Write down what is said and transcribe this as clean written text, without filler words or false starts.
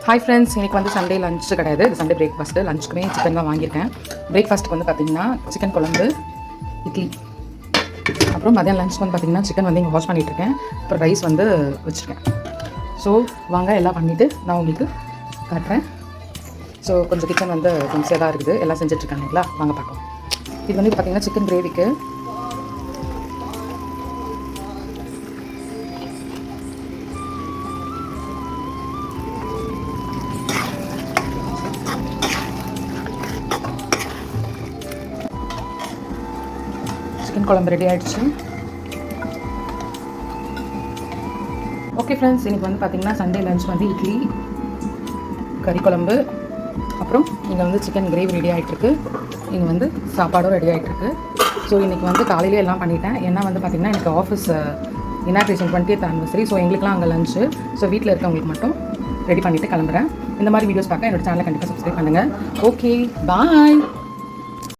Hi friends, இன்றைக்கி வந்து Sunday lunch கிடையாது, இது சண்டே பிரேக்ஃபாஸ்ட்டு. லஞ்சுக்குமே சிக்கன் தான் வாங்கியிருக்கேன். பிரேக்ஃபாஸ்ட்டுக்கு வந்து பார்த்திங்கன்னா சிக்கன் குழம்பு, இட்லி. அப்புறம் மதியம் லஞ்ச் வந்து பார்த்திங்கன்னா சிக்கன் வந்து இங்கே வாஷ் பண்ணிகிட்ருக்கேன். அப்புறம் ரைஸ் வந்து வச்சுருக்கேன். ஸோ வாங்க எல்லாம் பண்ணிவிட்டு நான் உங்களுக்கு காட்டுறேன். ஸோ கொஞ்சம் கிச்சன் வந்து கொஞ்சம் தான் இருக்குது, எல்லாம் செஞ்சிட்ருக்காங்க இல்லைங்களா, வாங்க பார்க்கலாம். இது வந்து பார்த்திங்கன்னா சிக்கன் கிரேவிக்கு சிக்கன் குழம்பு ரெடி ஆகிடுச்சு. ஓகே ஃப்ரெண்ட்ஸ், இன்றைக்கி வந்து பார்த்திங்கன்னா சண்டே லஞ்ச் வந்து இட்லி, கறி குழம்பு, அப்புறம் இங்கே வந்து சிக்கன் கிரேவி ரெடி ஆகிட்டுருக்கு. இங்கே வந்து சாப்பாடும் ரெடி ஆகிட்டுருக்கு. ஸோ இன்றைக்கி வந்து காலையிலே எல்லாம் பண்ணிட்டேன். ஏன்னா வந்து பார்த்திங்கன்னா எனக்கு office inauguration 20th anniversary. So எங்களுக்குலாம் அங்கே லஞ்சு. ஸோ வீட்டில் இருக்கவங்களுக்கு மட்டும் ரெடி பண்ணிவிட்டு கிளம்புறேன். இந்த மாதிரி வீடியோஸ் பார்க்க என்னோட சேனலை கண்டிப்பாக சப்ஸ்கிரைப் பண்ணுங்கள். ஓகே, பாய்.